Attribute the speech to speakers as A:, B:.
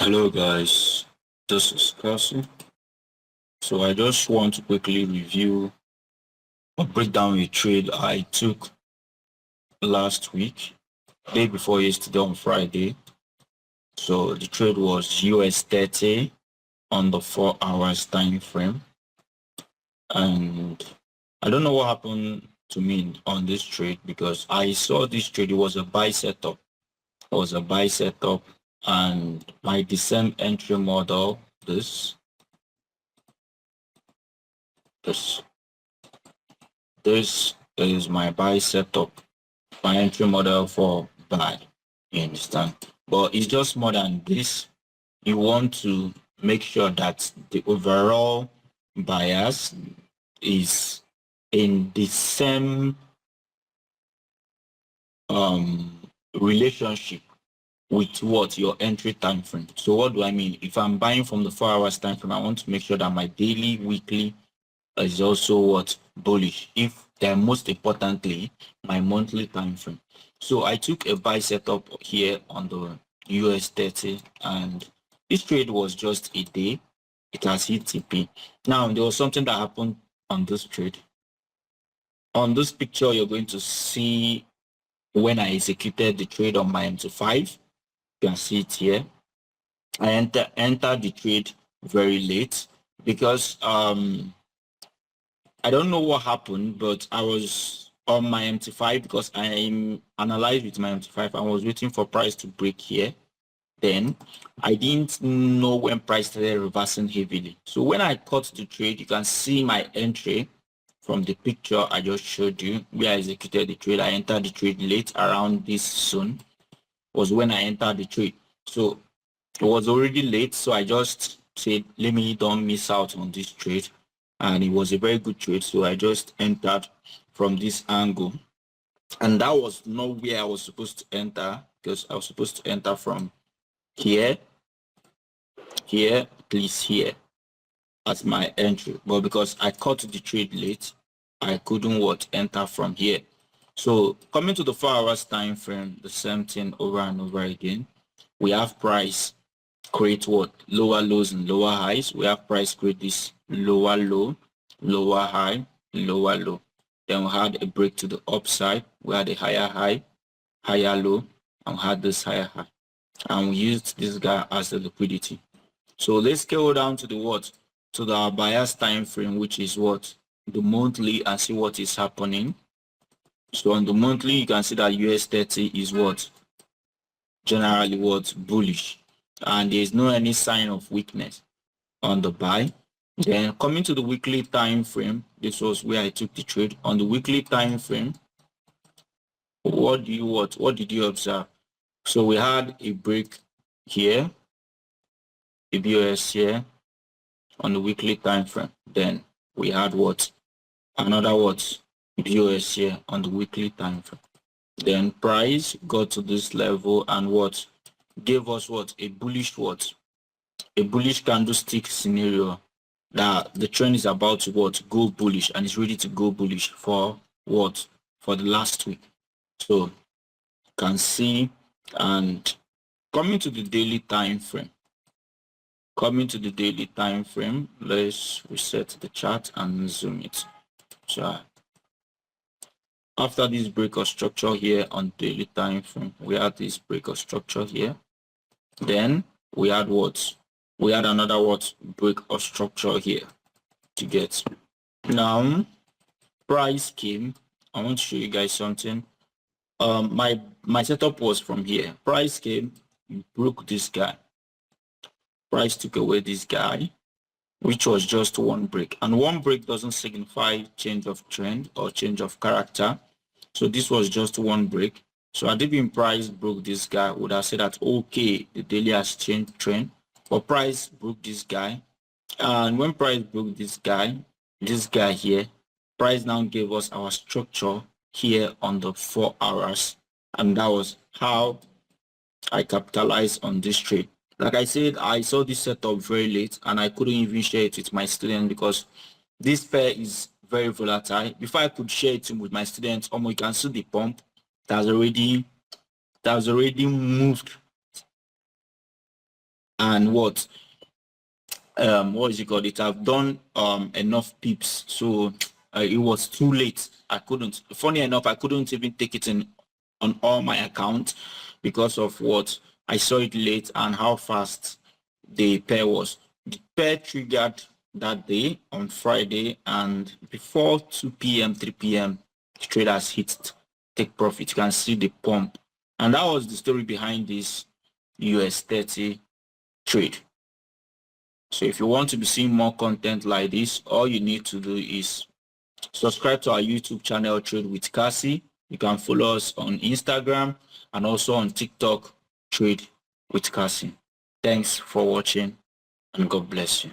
A: Hello guys, this is Cassie. So I just want to quickly review or break down a trade I took last week, day before yesterday on Friday. So the trade was US30 on the 4 hours time frame. And I don't know what happened to me on this trade because I saw this trade, it was a buy setup. It was a buy setup and my descent entry model, this This is my buy setup, my entry model for buy. You understand? But it's just more than this. You want to make sure that the overall bias is in the same relationship with what your entry time frame. So what do I mean? If I'm buying from the 4 hours time frame, I want to make sure that my daily, weekly, is also what bullish, if then most importantly my monthly time frame. So I took a buy setup here on the US30, and this trade was just a day. It has hit TP. Now there was something that happened on this trade. On this picture you're going to see when I executed the trade on my MT5. You can see it here. I entered the trade very late because I don't know what happened, but I was on my MT5 because I'm analyzed with my MT5. I was waiting for price to break here. Then I didn't know when price started reversing heavily. So when I cut the trade, you can see my entry from the picture I just showed you where I executed the trade. I entered the trade late around this zone was when I entered the trade. So it was already late, so I just said, let me don't miss out on this trade. And it was a very good trade, so I just entered from this angle. And that was not where I was supposed to enter, because I was supposed to enter from here, at least here, as my entry. But because I caught the trade late, I couldn't enter from here. So coming to the 4 hours time frame, the same thing over and over again. We have price create what? Lower lows and lower highs. We have price create this lower low, lower high, lower low. Then we had a break to the upside. We had a higher high, higher low, and we had this higher high. And we used this guy as the liquidity. So let's scale down to the what? To the bias time frame, which is what? The monthly, and see what is happening. So on the monthly, you can see that US30 is what? Generally what? Bullish. And there is no any sign of weakness on the buy. Then coming to the weekly time frame, this was where I took the trade. On the weekly time frame, what did you observe? So we had a break here, a BOS here on the weekly time frame. Then we had another BOS here on the weekly time frame. Then price got to this level and gave us a bullish a bullish candlestick scenario that the trend is about to go bullish, and it's ready to go bullish for for the last week. So you can see. And coming to the daily time frame, let's reset the chart and zoom it. So after this break of structure here on daily time frame, we had this break of structure here. Then we had we had another break of structure here to get. Now price came. I want to show you guys something. My setup was from here. Price came, broke this guy. Price took away this guy, which was just one break. And one break doesn't signify change of trend or change of character. So this was just one break. So had it been price broke this guy, would have said that okay, the daily has changed trend. But price broke this guy. And when price broke this guy here, price now gave us our structure here on the 4 hours. And that was how I capitalized on this trade. Like I said, I saw this setup very late and I couldn't even share it with my students because this pair is very volatile. Before I could share it with my students, you can see the pump that has already moved and what is it called? It have done enough pips, so it was too late. I couldn't. Funny enough, I couldn't even take it in on all my accounts because of what I saw it late and how fast the pair was. The pair triggered that day on Friday, and before 2 p.m., 3 p.m., the traders hit take profit. You can see the pump, and that was the story behind this US30 trade. So if you want to be seeing more content like this, all you need to do is subscribe to our YouTube channel, Trade with Cassie. You can follow us on Instagram and also on TikTok, Trade with Cassie. Thanks for watching and God bless you.